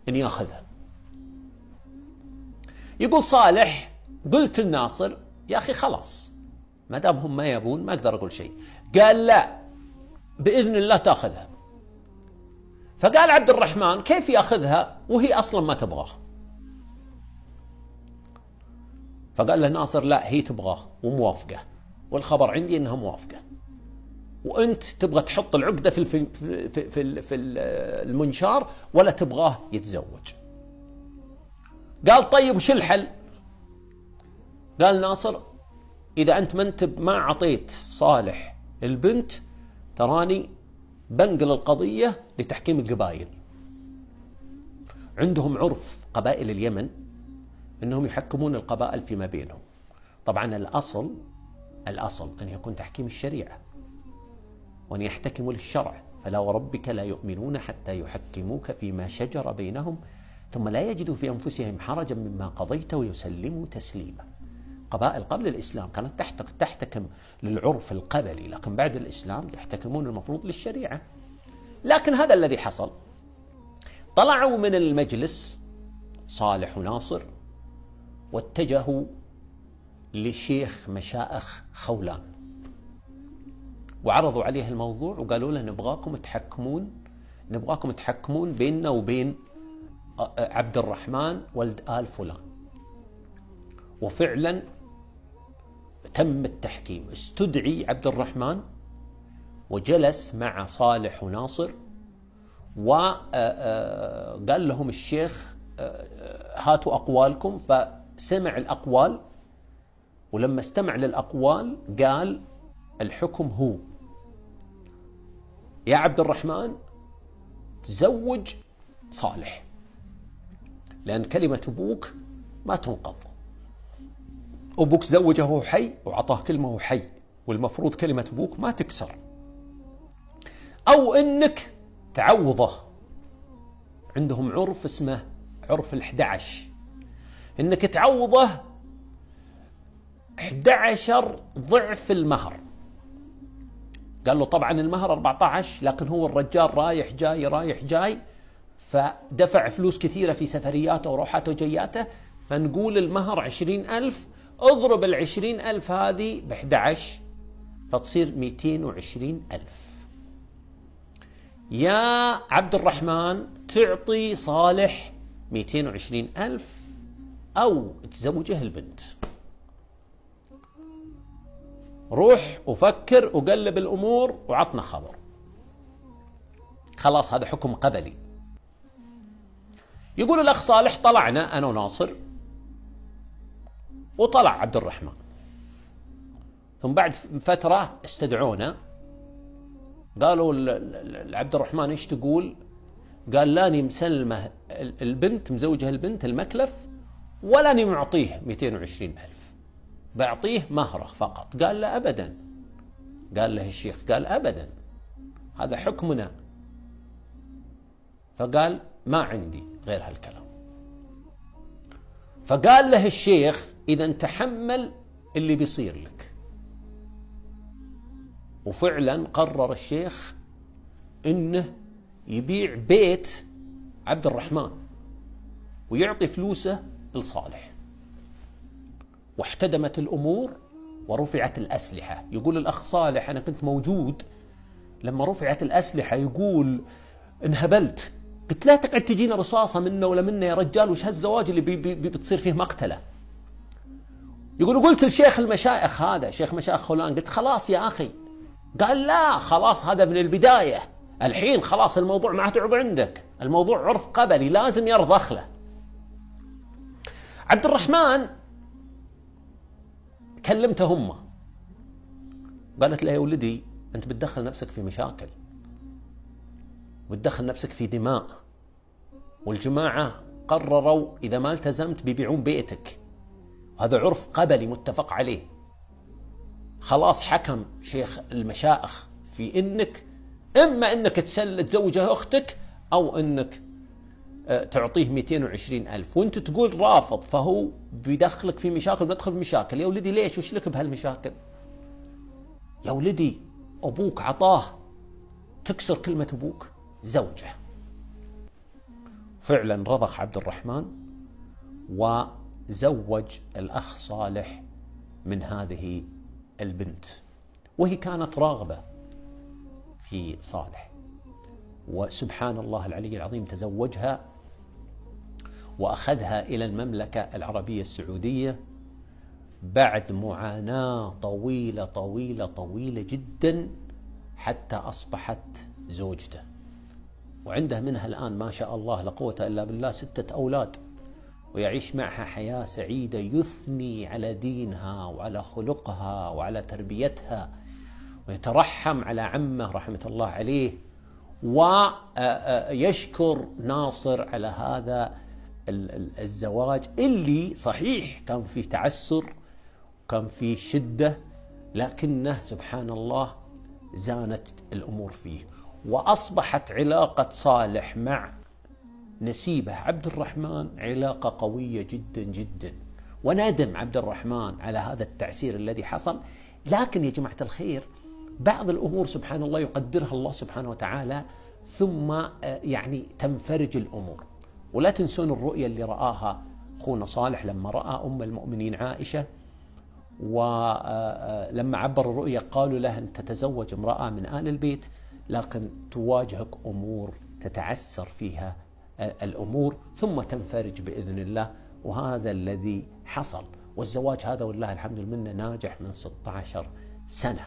أن يأخذها. يقول صالح قلت الناصر يا أخي خلاص ما دام هم ما يبون ما أقدر أقول شيء. قال لا بإذن الله تأخذها. فقال عبد الرحمن كيف يأخذها وهي أصلا ما تبغاه؟ فقال له ناصر لا هي تبغاه وموافقة، والخبر عندي أنها موافقة، وأنت تبغى تحط العقدة في المنشار ولا تبغاه يتزوج. قال طيب وش الحل؟ قال ناصر إذا أنت ما أعطيت صالح البنت تراني بنقل القضية لتحكيم القبائل. عندهم عرف قبائل اليمن أنهم يحكمون القبائل فيما بينهم. طبعا الأصل أن يكون تحكيم الشريعة وأن يحتكموا للشرع. فلا وربك لا يؤمنون حتى يحكموك فيما شجر بينهم ثم لا يجدوا في أنفسهم حرجا مما قضيت ويسلموا تسليما. قبائل قبل الإسلام كانت تحتكم للعرف القبلي، لكن بعد الإسلام يحتكمون المفروض للشريعة. لكن هذا الذي حصل، طلعوا من المجلس صالح وناصر واتجهوا لشيخ مشائخ خولان وعرضوا عليه الموضوع وقالوا له نبغاكم تحكمون بيننا وبين عبد الرحمن ولد آل فلان. وفعلا تم التحكيم. استدعي عبد الرحمن وجلس مع صالح وناصر وقال لهم الشيخ هاتوا أقوالكم. فسمع الأقوال، ولما استمع للأقوال قال الحكم هو يا عبد الرحمن تزوج صالح، لأن كلمة أبوك ما تنقض. أبوك زوجه وهو حي وعطاه كلمة وهو حي، والمفروض كلمة أبوك ما تكسر. أو إنك تعوضه. عندهم عرف اسمه عرف ال11، إنك تعوضه 11 ضعف المهر. قال له طبعا المهر 14، لكن هو الرجال رايح جاي فدفع فلوس كثيرة في سفرياته وروحاته وجياته، فنقول المهر 20,000. اضرب 20,000 هذه ب11 فتصير 220,000. يا عبد الرحمن تعطي صالح 220,000 أو تزوجه البنت. روح وفكر وقلب الأمور وعطنا خبر. خلاص هذا حكم قبلي. يقول الأخ صالح طلعنا أنا وناصر وطلع عبد الرحمن، ثم بعد فترة استدعونا قالوا لعبد الرحمن ايش تقول؟ قال لاني مسلمه البنت، مزوجها البنت المكلف، ولاني معطيه 220,000، بعطيه مهره فقط. قال لا أبدا. قال له الشيخ قال أبدا هذا حكمنا. فقال ما عندي غير هالكلام. فقال له الشيخ إذا تحمل اللي بيصير لك. وفعلا قرر الشيخ إنه يبيع بيت عبد الرحمن ويعطي فلوسه لصالح. واحتدمت الأمور ورفعت الأسلحة. يقول الأخ صالح أنا كنت موجود لما رفعت الأسلحة، يقول انهبلت، قلت لا تقعد تجينا رصاصة منا ولا منا يا رجال، وش هالزواج اللي بتصير فيه مقتلة. يقول قلت لشيخ المشايخ هذا شيخ مشايخ خولان، قلت خلاص يا أخي. قال لا خلاص هذا من البداية، الحين خلاص الموضوع ما تعب عندك، الموضوع عرف قبلي لازم يرضخ له. عبد الرحمن كلمته أمه قالت له يا ولدي أنت بتدخل نفسك في مشاكل وتدخل نفسك في دماء، والجماعة قرروا إذا ما التزمت بيبيعون بيتك، هذا عرف قبلي متفق عليه. خلاص حكم شيخ المشائخ في إنك إما إنك تزوجه أختك أو إنك تعطيه 220,000، وانت تقول رافض، فهو بيدخلك في مشاكل بدخل في مشاكل. يا ولدي ليش وش لك بهالمشاكل؟ يا ولدي أبوك عطاه، تكسر كلمة أبوك، زوجه. فعلا رضخ عبد الرحمن وزوج الأخ صالح من هذه البنت، وهي كانت راغبة في صالح، وسبحان الله العلي العظيم تزوجها وأخذها إلى المملكة العربية السعودية بعد معاناة طويلة طويلة طويلة جدا حتى أصبحت زوجته، وعنده منها الآن ما شاء الله لا قوة إلا بالله 6 أولاد، ويعيش معها حياة سعيدة يثني على دينها وعلى خلقها وعلى تربيتها، ويترحم على عمه رحمة الله عليه، ويشكر ناصر على هذا الزواج اللي صحيح كان فيه تعسر وكان فيه شدة، لكنه سبحان الله زانت الأمور فيه، وأصبحت علاقة صالح مع نسيبه عبد الرحمن علاقة قوية جدا جدا، وندم عبد الرحمن على هذا التعسير الذي حصل. لكن يا جماعة الخير بعض الأمور سبحان الله يقدرها الله سبحانه وتعالى ثم يعني تنفرج الأمور. ولا تنسون الرؤية اللي رآها أخونا صالح لما رأى أم المؤمنين عائشة، ولما عبر الرؤية قالوا له أن تتزوج امرأة من آل البيت لكن تواجهك أمور تتعسر فيها الأمور ثم تنفرج بإذن الله، وهذا الذي حصل. والزواج هذا والله الحمد لله ناجح من 16 سنة.